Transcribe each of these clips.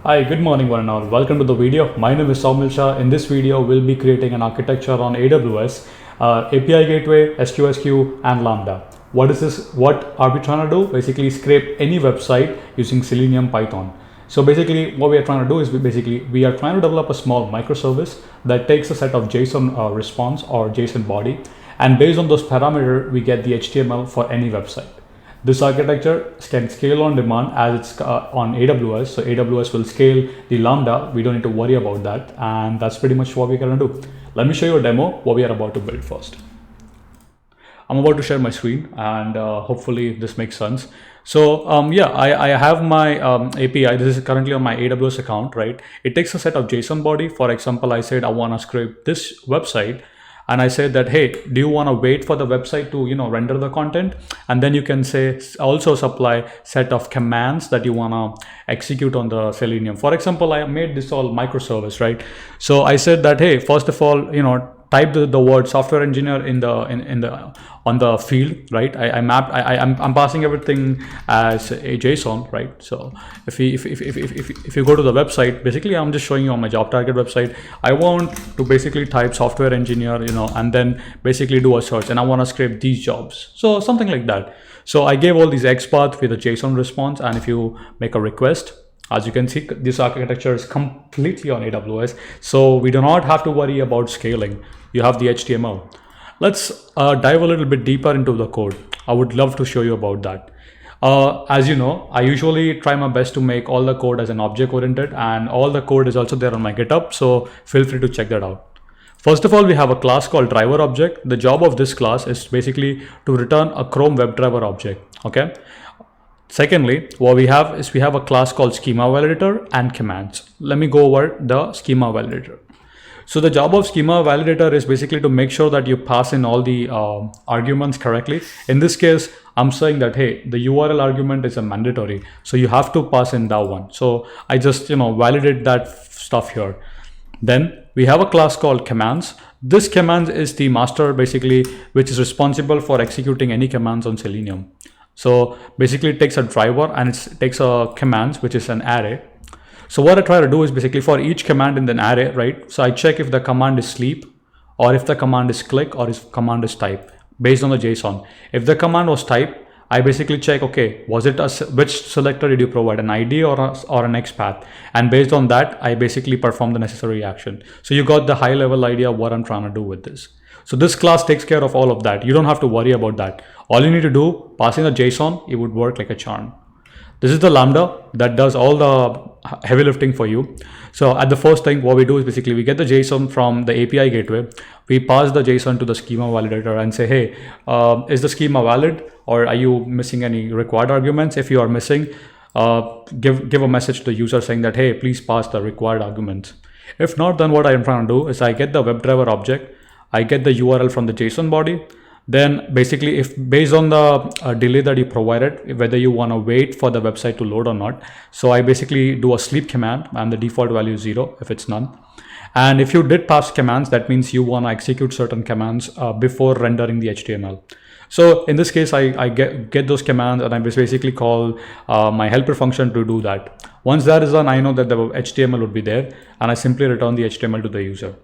Hi, good morning one and all. Welcome to the video. My name is Saumil Shah. In this video, we'll be creating an architecture on AWS, API Gateway, SQSQ, and Lambda. What is this? What are we trying to do? Basically, scrape any website using Selenium Python. So basically, what we are trying to do is we are trying to develop a small microservice that takes a set of JSON response or JSON body, and based on those parameters, we get the HTML for any website. This architecture can scale on demand as it's on AWS. So AWS will scale the Lambda. We don't need to worry about that. And that's pretty much what we're going to do. Let me show you a demo what we are about to build first. I'm about to share my screen and hopefully this makes sense. So I have my API. This is currently on my AWS account, right? It takes a set of JSON body. For example, I said I want to scrape this website. And I said that, hey, do you want to wait for the website to, render the content? And then you can say also supply set of commands that you want to execute on the Selenium. For example, I made this all microservice, right? So I said that, hey, first of all, type the word software engineer in the on the field, right? I'm passing everything as a JSON, right? So if you go to the website, basically I'm just showing you on my job target website. I want to basically type software engineer, and then basically do a search, and I want to scrape these jobs. So something like that. So I gave all these XPath with a JSON response, and if you make a request, as you can see, this architecture is completely on AWS, so we do not have to worry about scaling. You have the HTML. Let's dive a little bit deeper into the code. I would love to show you about that. As you know, I usually try my best to make all the code as an object oriented, and all the code is also there on my GitHub, so feel free to check that out. First of all, we have a class called driver object. The job of this class is basically to return a Chrome WebDriver object, okay? Secondly, what we have is we have a class called schema validator and commands. Let me go over the schema validator. So the job of schema validator is basically to make sure that you pass in all the arguments correctly. In this case, I'm saying that, hey, the URL argument is a mandatory, so you have to pass in that one. So I just, validate that stuff here. Then we have a class called commands. This command is the master, basically, which is responsible for executing any commands on Selenium. So basically it takes a driver and it takes a commands, which is an array. So what I try to do is basically for each command in an array, right? So I check if the command is sleep, or if the command is click, or if command is type based on the JSON. If the command was type, I basically check, okay, was it which selector did you provide, an ID or an XPath? And based on that, I basically perform the necessary action. So you got the high level idea of what I'm trying to do with this. So this class takes care of all of that. You don't have to worry about that. All you need to do, passing the JSON, it would work like a charm. This is the Lambda that does all the heavy lifting for you. So at the first thing, what we do is basically we get the JSON from the API gateway. We pass the JSON to the schema validator and say, hey, is the schema valid, or are you missing any required arguments? If you are missing, give a message to the user saying that, hey, please pass the required arguments. If not, then what I'm trying to do is I get the WebDriver object, I get the URL from the JSON body. Then basically, if based on the delay that you provided, whether you want to wait for the website to load or not. So I basically do a sleep command, and the default value is 0 if it's none. And if you did pass commands, that means you want to execute certain commands before rendering the HTML. So in this case, I get those commands, and I basically call my helper function to do that. Once that is done, I know that the HTML would be there, and I simply return the HTML to the user.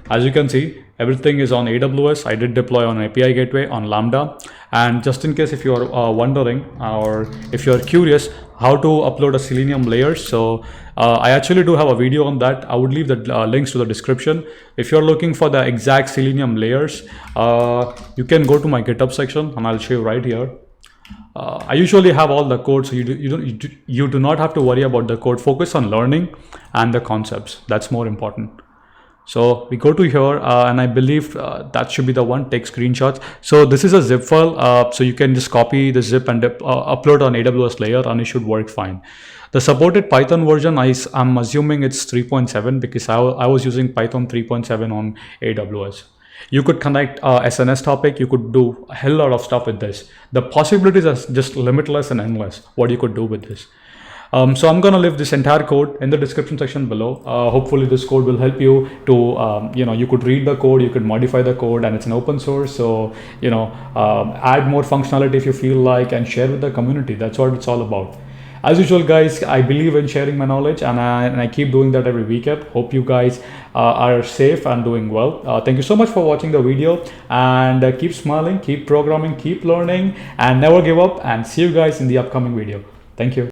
As you can see, everything is on AWS. I did deploy on API gateway on Lambda. And just in case if you are wondering, or if you're curious how to upload a Selenium layer, so I actually do have a video on that. I would leave the links to the description. If you're looking for the exact Selenium layers, you can go to my GitHub section, and I'll show you right here. I usually have all the code, so you do not have to worry about the code. Focus on learning and the concepts. That's more important. So we go to here, and I believe that should be the one. Take screenshots. So this is a zip file, so you can just copy the zip and upload on AWS layer, and it should work fine. The supported Python version, I'm assuming it's 3.7, because I was using Python 3.7 on AWS. You could connect SNS topic. You could do a hell lot of stuff with this. The possibilities are just limitless and endless what you could do with this. So I'm going to leave this entire code in the description section below. Hopefully this code will help you to, you could read the code, you could modify the code, and it's an open source. So, add more functionality if you feel like, and share with the community. That's what it's all about. As usual, guys, I believe in sharing my knowledge, and I keep doing that every weekend. Hope you guys are safe and doing well. Thank you so much for watching the video, and keep smiling, keep programming, keep learning, and never give up. And see you guys in the upcoming video. Thank you.